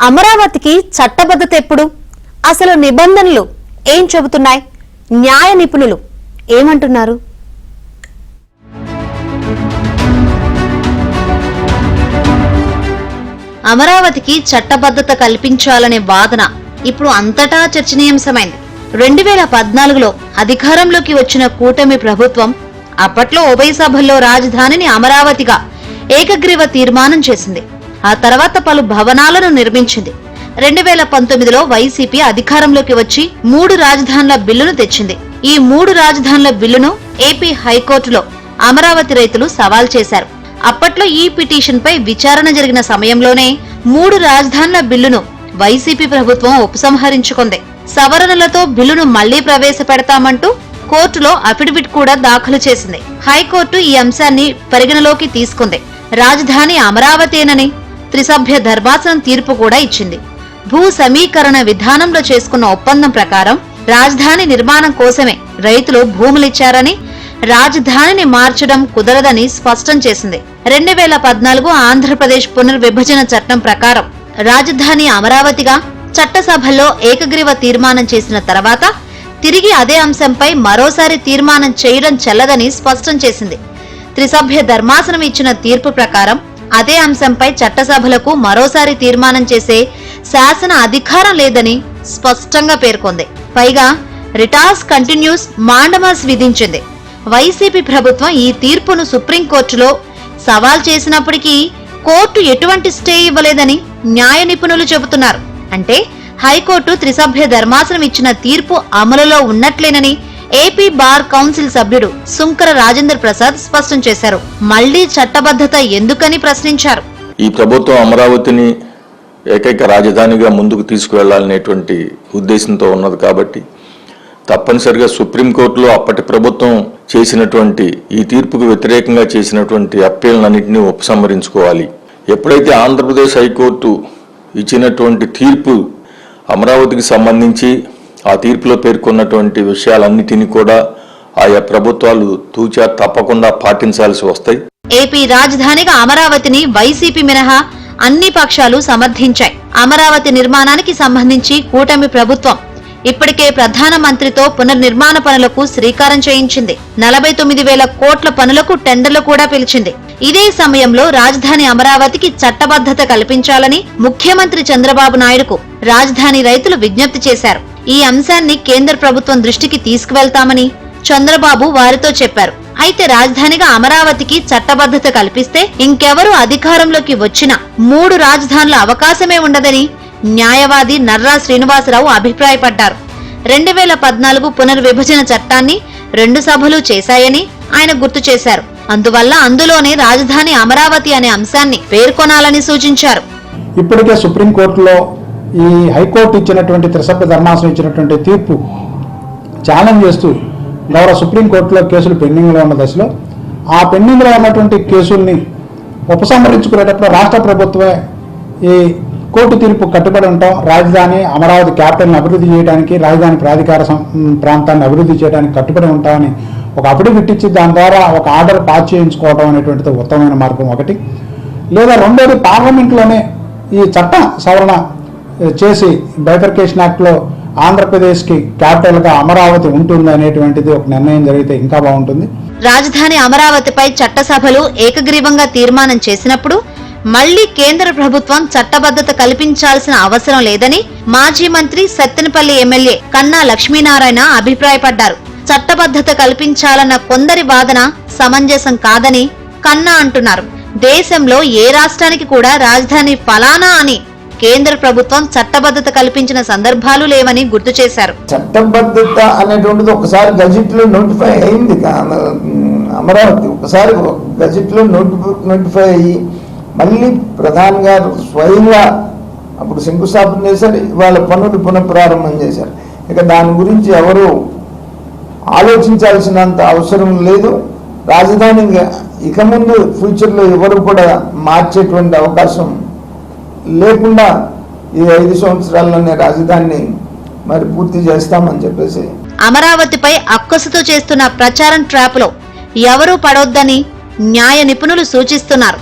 అమరావతికి చట్టబద్ధత ఎప్పుడు? అసలు నిబంధనలు ఏం చెబుతున్నాయి? న్యాయ నిపుణులు ఏమంటున్నారు? అమరావతికి చట్టబద్ధత కల్పించాలనే వాదన ఇప్పుడు అంతటా చర్చనీయాంశమైంది. 2014లో అధికారంలోకి వచ్చిన కూటమి ప్రభుత్వం అప్పట్లో ఉభయ సభల్లో రాజధానిని అమరావతిగా ఏకగ్రీవ తీర్మానం చేసింది. ఆ తర్వాత పలు భవనాలను నిర్మించింది. 2019లో వైసీపీ అధికారంలోకి వచ్చి 3 రాజధానుల బిల్లును తెచ్చింది. ఈ 3 రాజధానుల బిల్లును ఏపీ హైకోర్టులో అమరావతి రైతులు సవాల్ చేశారు. అప్పట్లో ఈ పిటిషన్ పై విచారణ జరిగిన సమయంలోనే 3 రాజధానుల బిల్లును వైసీపీ ప్రభుత్వం ఉపసంహరించుకుంది. సవరణలతో బిల్లును మళ్లీ ప్రవేశపెడతామంటూ కోర్టులో అఫిడవిట్ కూడా దాఖలు చేసింది. హైకోర్టు ఈ అంశాన్ని పరిగణలోకి తీసుకుంది. రాజధాని అమరావతేనని త్రిసభ్య ధర్మాసనం తీర్పు కూడా ఇచ్చింది. భూ సమీకరణ విధానంలో చేసుకున్న ఒప్పందం ప్రకారం రాజధాని నిర్మాణం కోసమే రైతులు భూములిచ్చారని, రాజధానిని మార్చడం కుదరదని స్పష్టం చేసింది. 2014 ఆంధ్రప్రదేశ్ పునర్విభజన చట్టం ప్రకారం రాజధాని అమరావతిగా చట్టసభల్లో ఏకగ్రీవ తీర్మానం చేసిన తర్వాత తిరిగి అదే అంశంపై మరోసారి తీర్మానం చేయడం చెల్లదని స్పష్టం చేసింది. త్రిసభ్య ధర్మాసనం ఇచ్చిన తీర్పు ప్రకారం అదే అంశంపై చట్టసభలకు మరోసారి తీర్మానం చేసే శాసన అధికారం లేదని స్పష్టంగా పేర్కొంది. పైగా రిటాస్ కంటిన్యూస్ మాండమస్ విధించింది. వైసీపీ ప్రభుత్వం ఈ తీర్పును సుప్రీంకోర్టులో సవాల్ చేసినప్పటికీ కోర్టు ఎటువంటి స్టే ఇవ్వలేదని న్యాయ నిపుణులు చెబుతున్నారు. అంటే హైకోర్టు త్రిసభ్య ధర్మాసనం ఇచ్చిన తీర్పు అమలులో ఉన్నట్లేనని ఏపీ బార్ కౌన్సిల్ సభ్యుడు సుంకర రాజేంద్ర ప్రసాద్ స్పష్టం చేశారు. మళ్లీ చట్టబద్ధత ఎందుకని ప్రశ్నించారు. ఈ ప్రభుత్వం అమరావతిని ఏకైక రాజధానిగా ముందుకు తీసుకువెళ్లాలనేటువంటి ఉద్దేశంతో ఉన్నది కాబట్టి తప్పనిసరిగా సుప్రీంకోర్టులో అప్పటి ప్రభుత్వం చేసినటువంటి ఈ తీర్పుకు వ్యతిరేకంగా చేసినటువంటి అప్పీళ్లన్నింటినీ ఉపసంహరించుకోవాలి. ఎప్పుడైతే ఆంధ్రప్రదేశ్ హైకోర్టు ఇచ్చినటువంటి తీర్పు అమరావతికి సంబంధించి ఆ తీర్పులో పేర్కొన్నటువంటి విషయాలన్నిటినీ కూడా ఆయా ప్రభుత్వాలు తూచా తప్పకుండా పాటించాల్సి వస్తాయి. ఏపీ రాజధానిగా అమరావతిని వైసీపీ మినహా అన్ని పక్షాలు సమర్థించాయి. అమరావతి నిర్మాణానికి సంబంధించి కూటమి ప్రభుత్వం ఇప్పటికే ప్రధానమంత్రితో పునర్నిర్మాణ పనులకు శ్రీకారం చేయించింది. 49,000 కోట్ల పనులకు టెండర్లు కూడా పిలిచింది. ఇదే సమయంలో రాజధాని అమరావతికి చట్టబద్ధత కల్పించాలని ముఖ్యమంత్రి చంద్రబాబు నాయుడుకు రాజధాని రైతులు విజ్ఞప్తి చేశారు. ఈ అంశాన్ని కేంద్ర ప్రభుత్వం దృష్టికి తీసుకువెళ్తామని చంద్రబాబు వారితో చెప్పారు. అయితే రాజధానిగా అమరావతికి చట్టబద్ధత కల్పిస్తే ఇంకెవరు అధికారంలోకి వచ్చినా 3 రాజధానుల అవకాశమే ఉండదని న్యాయవాది నర్రా శ్రీనివాసరావు అభిప్రాయపడ్డారు. 2014 పునర్విభజన చట్టాన్ని 2 సభలు చేశాయని ఆయన గుర్తు చేశారు. అందువల్ల అందులోనే రాజధాని అమరావతి అనే అంశాన్ని పేర్కొనాలని సూచించారు. ఇప్పటికే సుప్రీంకోర్టులో ఈ హైకోర్టు ఇచ్చినటువంటి త్రిసభ్య ధర్మాసనం ఇచ్చినటువంటి తీర్పు ఛాలెంజ్ చేస్తూ గౌరవ సుప్రీంకోర్టులో కేసులు పెండింగ్లో ఉన్న దశలో ఆ పెండింగ్లో ఉన్నటువంటి కేసుల్ని ఉపసంహరించుకునేటప్పుడు రాష్ట్ర ప్రభుత్వమే ఈ కోర్టు తీర్పు కట్టుబడి ఉంటాం, రాజధాని అమరావతి క్యాపిటల్ని అభివృద్ధి చేయడానికి, రాజధాని ప్రాధికార ప్రాంతాన్ని అభివృద్ధి చేయడానికి కట్టుబడి ఉంటామని ఒక అఫిడవిట్ ఇచ్చి దాని ద్వారా ఒక ఆర్డర్ పాస్ చేయించుకోవడం అనేటువంటిది ఉత్తమమైన మార్గం ఒకటి. లేదా రెండోది పార్లమెంట్లోనే ఈ చట్ట సవరణ చేసి బైఫర్కేషన్ యాక్ట్లో ఆంధ్రప్రదేశ్కి క్యాపిటల్గా అమరావతి ఉంటుంది అనేటువంటిది ఒక నిర్ణయం జరిగితే ఇంకా బాగుంటుంది. రాజధాని అమరావతిపై చట్టసభలు ఏకగ్రీవంగా తీర్మానం చేసినప్పుడు మళ్లీ కేంద్ర ప్రభుత్వం చట్టబద్ధత కల్పించాల్సిన అవసరం లేదని మాజీ మంత్రి సత్తెనపల్లి ఎమ్మెల్యే కన్నా లక్ష్మీనారాయణ అభిప్రాయపడ్డారు. చట్టబద్ధత కల్పించాలన్న కొందరి వాదన సమంజసం కాదని కన్నా అంటున్నారు. దేశంలో ఏ రాష్ట్రానికి కూడా రాజధాని ఫలానా అని కేంద్ర ప్రభుత్వం చట్టబద్ధత కల్పించిన సందర్భాలు లేవని గుర్తు చేశారు. చట్టబద్ధత అనేటువంటిది ఒకసారి గజెట్ లో నోటిఫై అయింది. అమరావతి ఒకసారి గజెట్ లో నోటిఫై అయ్యి మళ్ళీ ప్రధాని గారు స్వయంగా అప్పుడు శంకుస్థాపన చేశారు, వాళ్ళ పనులు పునఃప్రారంభం చేశారు. ఇక దాని గురించి ఎవరు ఆలోచించాల్సినంత అవసరం లేదు. రాజధాని ఇక ముందు ఫ్యూచర్లో ఎవరు కూడా మార్చేటువంటి అవకాశం లేకుండా ఈ 5 సంవత్సరాల్లోనే రాజధానిని మరి పూర్తి చేస్తామని చెప్పేసి అమరావతిపై అక్కసుతో చేస్తున్న ప్రచారం ట్రాప్ లో ఎవరూ పడొద్దని న్యాయ నిపుణులు సూచిస్తున్నారు.